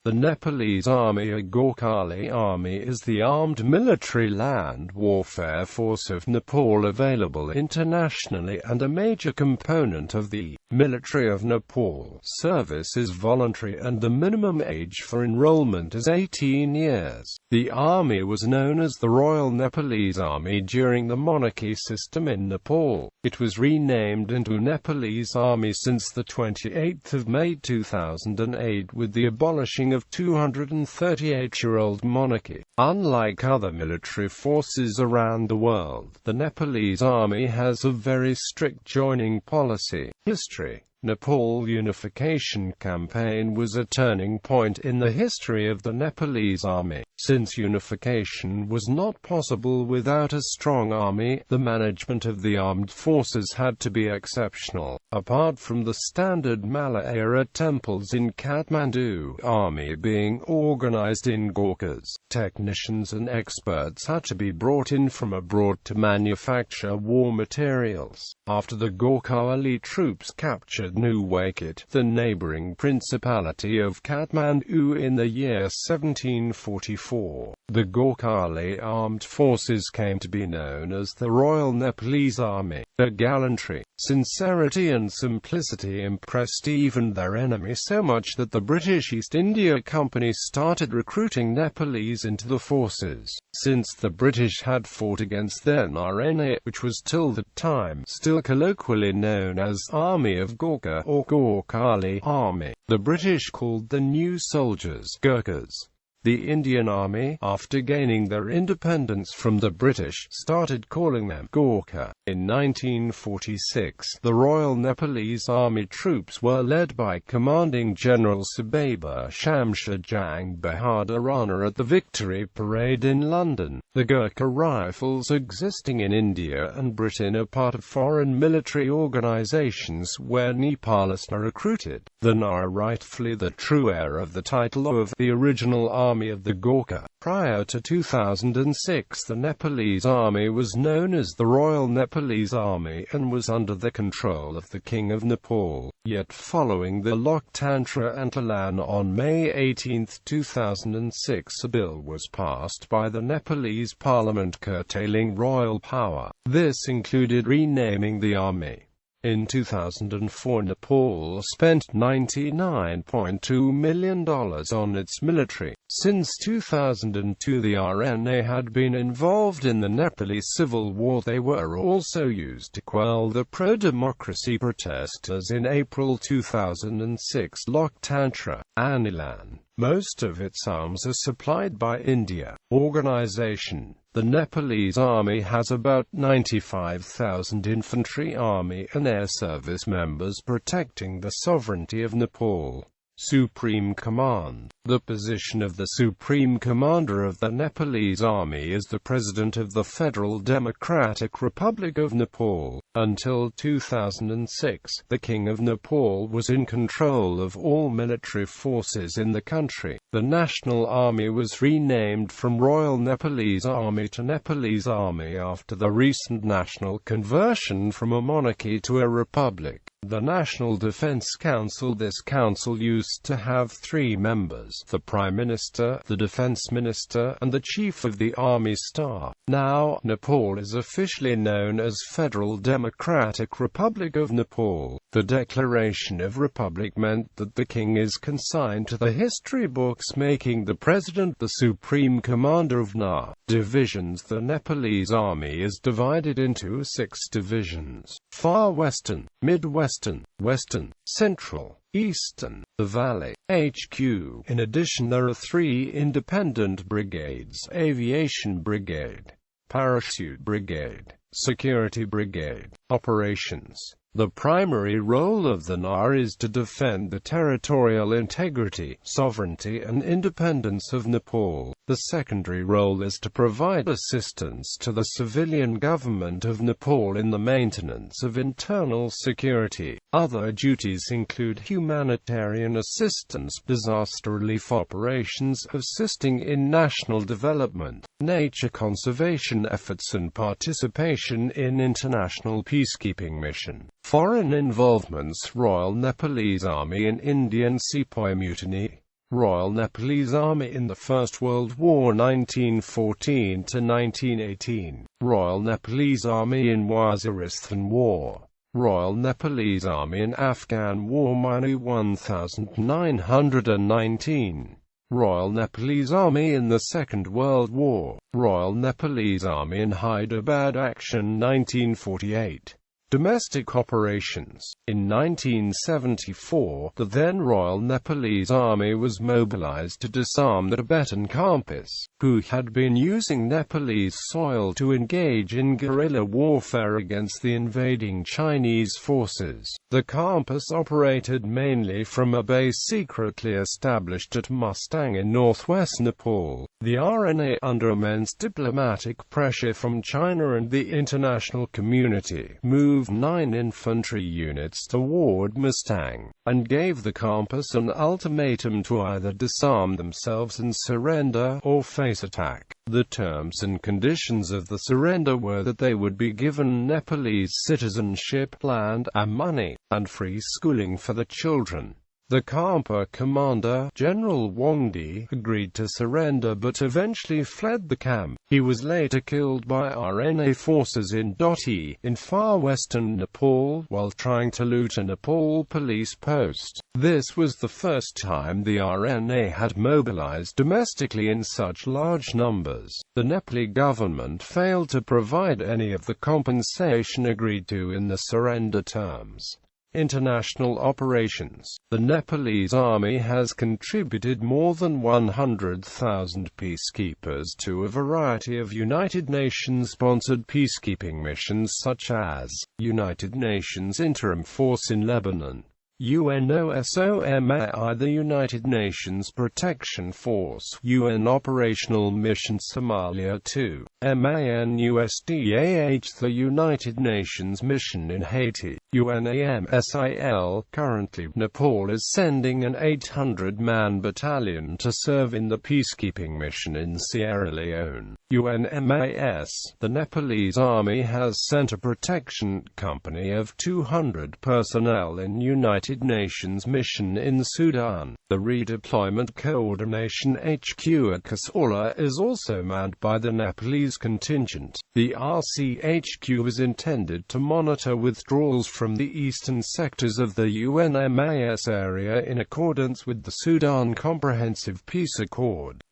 The Nepalese Army, a Gorkhali Army, is the armed military land warfare force of Nepal available internationally and a major component of the Military of Nepal.Service is voluntary and the minimum age for enrollment is 18 years. The army was known as the Royal Nepalese Army during the monarchy system in Nepal. It was renamed into Nepalese Army since the 28th of May 2008 with the abolishing of 238-year-old monarchy. Unlike other military forces around the world, the Nepalese Army has a very strict joining policy. History. Nepal Unification campaign was a turning point in the history of the Nepalese Army. Since unification was not possible without a strong army, the management of the armed forces had to be exceptional. Apart from the standard Mala-era temples in Kathmandu, army being organized in Gorkhas, technicians and experts had to be brought in from abroad to manufacture war materials. After the Gorkhali troops captured Nuwakit, the neighboring principality of Kathmandu in the year 1744, the Gorkhali armed forces came to be known as the Royal Nepalese Army. Their gallantry, sincerity and simplicity impressed even their enemy so much that the British East India Company started recruiting Nepalese into the forces. Since the British had fought against then RNA, which was till that time still colloquially known as Army of Gorkha or Gorkhali Army, the British called the new soldiers Gurkhas. The Indian Army, after gaining their independence from the British, started calling them Gorkha. In 1946, the Royal Nepalese Army troops were led by Commanding General Subaba Shamsher Jang Bahadur Rana at the Victory Parade in London. The Gurkha Rifles, existing in India and Britain, are part of foreign military organizations where Nepalists are recruited. The NA are rightfully the true heir of the title of the original Army of the Gorkha. Prior to 2006, the Nepalese Army was known as the Royal Nepalese Army and was under the control of the King of Nepal. Yet following the Loktantra Andolan on May 18, 2006, a bill was passed by the Nepalese Parliament curtailing royal power. This included renaming the army. In 2004, Nepal spent $99.2 million on its military. Since 2002, the RNA had been involved in the Nepalese Civil War. They were also used to quell the pro-democracy protesters in April 2006 Loktantra Andolan. Most of its arms are supplied by India. Organization. The Nepalese Army has about 95,000 infantry, army and air service members protecting the sovereignty of Nepal. Supreme Command. The position of the Supreme Commander of the Nepalese Army is the President of the Federal Democratic Republic of Nepal. Until 2006, the King of Nepal was in control of all military forces in the country. The National Army was renamed from Royal Nepalese Army to Nepalese Army after the recent national conversion from a monarchy to a republic. The National Defense Council. This council used to have 3 members: the Prime Minister, the Defense Minister, and the Chief of the Army Staff. Now, Nepal is officially known as Federal Democratic Republic of Nepal. The Declaration of Republic meant that the king is consigned to the history books, making the president the supreme commander of NA. Divisions. The Nepalese Army is divided into 6 divisions: Far Western, Midwestern, Western, Central, Eastern, the Valley, HQ. In addition, there are 3 independent brigades: Aviation Brigade, Parachute Brigade, Security Brigade. Operations. The primary role of the NA is to defend the territorial integrity, sovereignty and independence of Nepal. The secondary role is to provide assistance to the civilian government of Nepal in the maintenance of internal security. Other duties include humanitarian assistance, disaster relief operations, assisting in national development, nature conservation efforts and participation in international peacekeeping mission. Foreign involvements. Royal Nepalese Army in Indian Sepoy Mutiny. Royal Nepalese Army in the First World War 1914–1918, Royal Nepalese Army in Waziristan War, Royal Nepalese Army in Afghan War Minu 1919, Royal Nepalese Army in the Second World War, Royal Nepalese Army in Hyderabad Action 1948. Domestic operations. In 1974, the then Royal Nepalese Army was mobilized to disarm the Tibetan Khampas, who had been using Nepalese soil to engage in guerrilla warfare against the invading Chinese forces. The Khampas operated mainly from a base secretly established at Mustang in northwest Nepal. The RNA, under immense diplomatic pressure from China and the international community, moved 9 infantry units toward Mustang, and gave the Khampas an ultimatum to either disarm themselves and surrender, or face attack. The terms and conditions of the surrender were that they would be given Nepalese citizenship, land, and money, and free schooling for the children. The Khampa commander, General Wangdi, agreed to surrender but eventually fled the camp. He was later killed by RNA forces in Doti, in far western Nepal, while trying to loot a Nepal police post. This was the first time the RNA had mobilized domestically in such large numbers. The Nepali government failed to provide any of the compensation agreed to in the surrender terms. International operations. The Nepalese Army has contributed more than 100,000 peacekeepers to a variety of United Nations-sponsored peacekeeping missions such as United Nations Interim Force in Lebanon, UNOSOMAI, the United Nations Protection Force, UN Operational Mission Somalia 2, MANUSDAH, the United Nations Mission in Haiti, UNAMSIL. Currently, Nepal is sending an 800-man battalion to serve in the peacekeeping mission in Sierra Leone, UNMAS. The Nepalese Army has sent a protection company of 200 personnel in United Nations mission in Sudan. The Redeployment Coordination HQ at Kasaula is also manned by the Nepalese contingent. The RCHQ is intended to monitor withdrawals from the eastern sectors of the UNMAS area in accordance with the Sudan Comprehensive Peace Accord.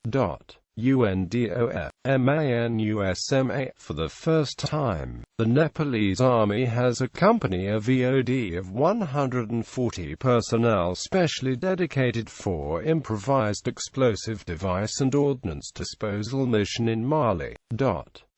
UNDOF, MANUSMA. For the first time, the Nepalese Army has a company of VOD of 140 personnel specially dedicated for improvised explosive device and ordnance disposal mission in Mali.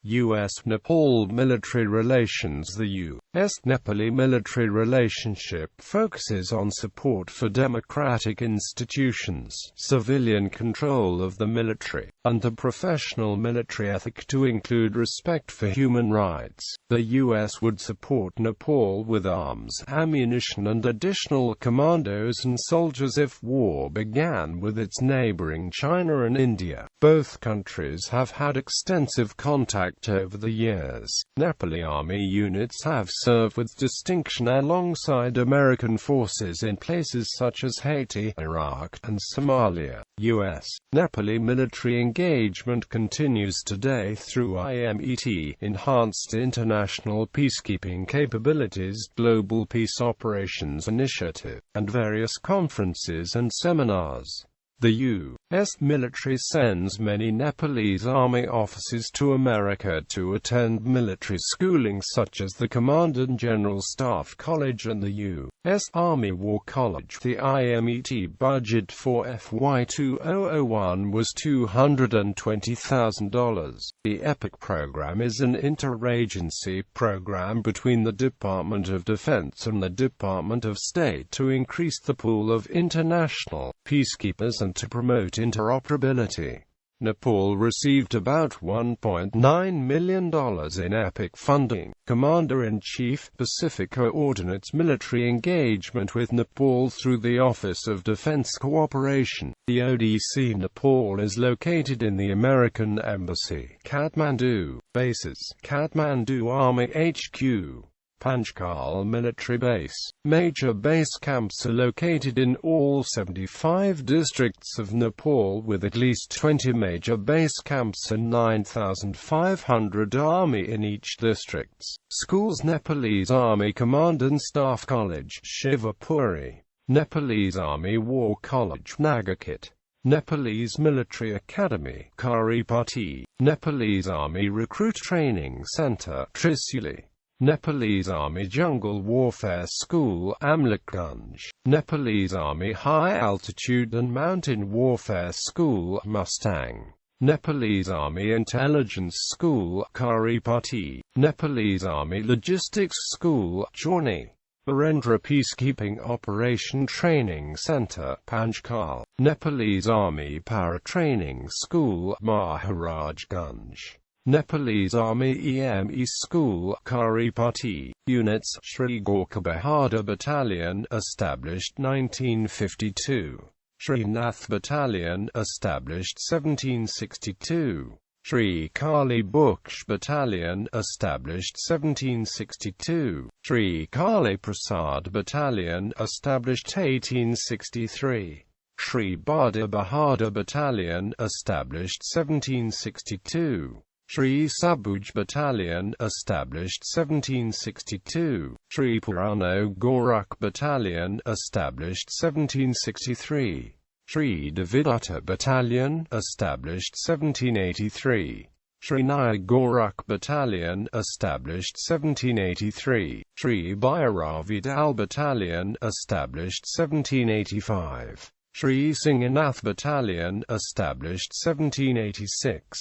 U.S.-Nepal military relations. The U.S.-Nepali military relationship focuses on support for democratic institutions, civilian control of the military, and a professional military ethic to include respect for human rights. The U.S. would support Nepal with arms, ammunition and additional commandos and soldiers if war began with its neighboring China and India. Both countries have had extensive contact over the years. Nepali Army units have served with distinction alongside American forces in places such as Haiti, Iraq, and Somalia. U.S. Nepali military engagement continues today through IMET, Enhanced International Peacekeeping Capabilities, Global Peace Operations Initiative, and various conferences and seminars. The U.S. military sends many Nepalese Army officers to America to attend military schooling such as the Commandant General Staff College and the U.S. Army War College. The IMET budget for FY 2001 was $220,000. The EPIC program is an interagency program between the Department of Defense and the Department of State to increase the pool of international peacekeepers and to promote interoperability. Nepal received about $1.9 million in EPIC funding. Commander-in-Chief, Pacific coordinates military engagement with Nepal through the Office of Defense Cooperation. The ODC Nepal is located in the American Embassy, Kathmandu. Bases: Kathmandu Army HQ, Panchkal Military Base. Major base camps are located in all 75 districts of Nepal, with at least 20 major base camps and 9,500 army in each district. Schools: Nepalese Army Command and Staff College, Shivapuri. Nepalese Army War College, Nagakit. Nepalese Military Academy, Karipati. Nepalese Army Recruit Training Center, Trisuli. Nepalese Army Jungle Warfare School, Amlakganj. Nepalese Army High Altitude and Mountain Warfare School, Mustang. Nepalese Army Intelligence School, Karipati. Nepalese Army Logistics School, Chorni. Barendra Peacekeeping Operation Training Center, Panchkal. Nepalese Army Para Training School, Maharajganj. Nepalese Army EME School, Karipati. Units: Shri Gorkha Bahadur Battalion, established 1952. Shri Nath Battalion, established 1762. Shri Kali Buksh Battalion, established 1762. Shri Kali Prasad Battalion, established 1863. Shri Bahadur Bahadur Battalion, established 1762. Shri Sabuj Battalion, established 1762. Shri Purano Gorakh Battalion, established 1763. Shri Davidutta Battalion, established 1783. Shri Naya Gorakh Battalion, established 1783. Shri Bhairavi Dal Battalion, established 1785. Shri Singhanath Battalion, established 1786.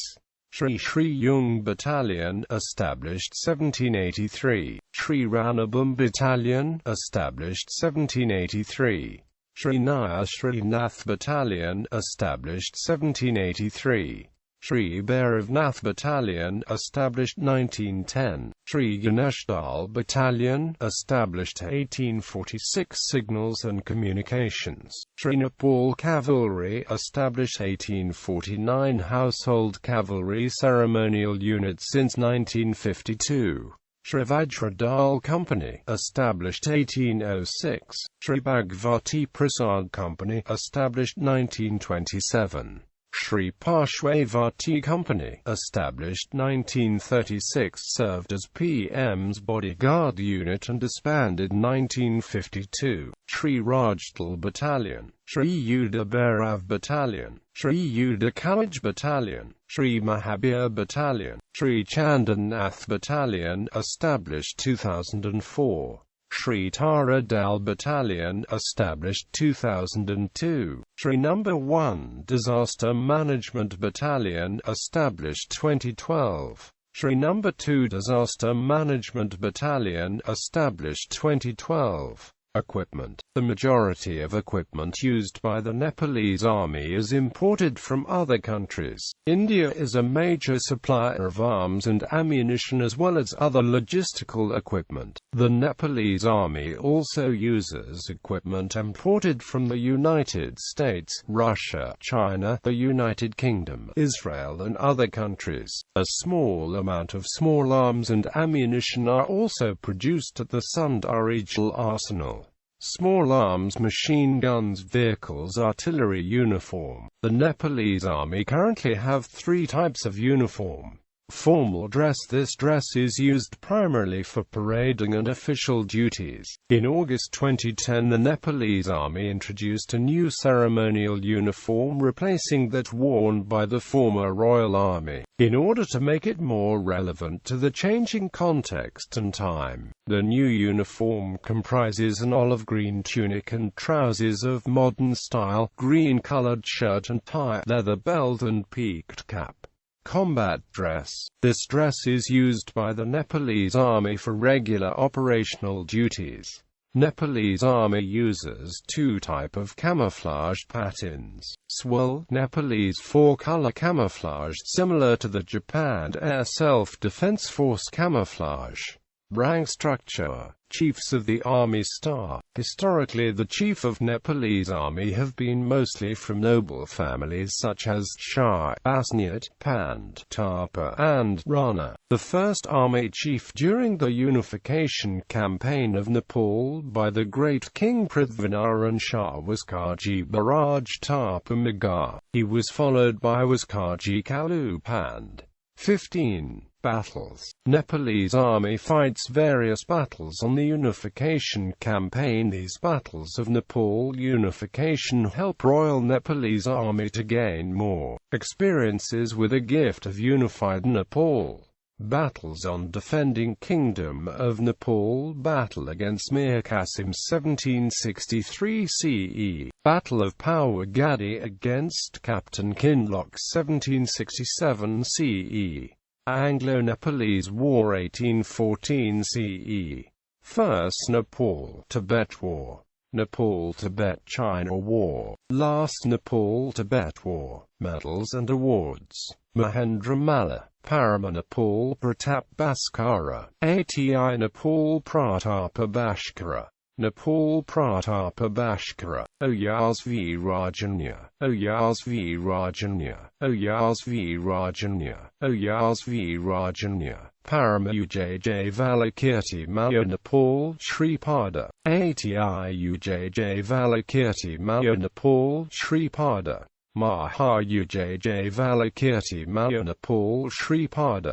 Shri Yung Battalion, established 1783. Shri Ranabum Battalion, established 1783. Shri Naya Srinath Battalion, established 1783. Shri Bhairavnath Battalion, established 1910. Shri Ganeshtal Battalion, established 1846. Signals and Communications. Shri Nepal Cavalry, established 1849. Household Cavalry Ceremonial Unit since 1952. Shri Vajradal Company, established 1806. Shri Bhagavati Prasad Company, established 1927. Shri Parshvavati Company, established 1936, served as PM's bodyguard unit and disbanded 1952. Shri Rajdal Battalion, Shri Yuda Bhairav Battalion, Shri Yuda College Battalion, Shri Mahabir Battalion, Shri Chandannath Battalion, established 2004. Shri Tara Dal Battalion, established 2002. Shri No. 1 Disaster Management Battalion, established 2012. Shri No. 2 Disaster Management Battalion, established 2012. Equipment. The majority of equipment used by the Nepalese Army is imported from other countries. India is a major supplier of arms and ammunition as well as other logistical equipment. The Nepalese Army also uses equipment imported from the United States, Russia, China, the United Kingdom, Israel and other countries. A small amount of small arms and ammunition are also produced at the Sundar Regional Arsenal. Small arms, machine guns, vehicles, artillery uniform. The Nepalese Army currently have three types of uniform. Formal dress. This dress is used primarily for parading and official duties. In August 2010, the Nepalese Army introduced a new ceremonial uniform replacing that worn by the former Royal Army, in order to make it more relevant to the changing context and time. The new uniform comprises an olive-green tunic and trousers of modern style, green-colored shirt and tie, leather belt and peaked cap. Combat dress. This dress is used by the Nepalese Army for regular operational duties. Nepalese Army uses two types of camouflage patterns. Swirl, Nepalese four-color camouflage, similar to the Japan Air Self-Defense Force camouflage. Rank structure. Chiefs of the Army Star. Historically, the Chief of Nepalese Army have been mostly from noble families such as Shah, Asniat, Pand, Tapa, and Rana. The first army chief during the unification campaign of Nepal by the great King Prithvinaran Shah was Kaji Baraj Tapa Magar. He was followed by Kaji Kalu Pand. 15. Battles. Nepalese army fights various battles on the unification campaign. These battles of Nepal unification help Royal Nepalese Army to gain more experiences with a gift of unified Nepal. Battles on defending Kingdom of Nepal. Battle against Mir Qasim 1763 CE. Battle of Pawagadi against Captain Kinloch 1767 CE. Anglo-Nepalese War 1814 CE. First Nepal-Tibet War. Nepal-Tibet-China War. Last Nepal-Tibet War. Medals and awards. Mahendra Malla. Parama Nepal Pratap Bhaskara. ATI Nepal Pratapa Bhaskara. Nepal Pratapa Bhaskara. Oyas Rajanya. Oyas Rajanya. Oyas Rajanya. Oyas Rajanya. Parama Ujj Valakirti Maya Nepal Shripada. ATI Ujj Valakirti Maya Nepal Shripada. Maha Ujj Valakirti Maya Nepal Shripada.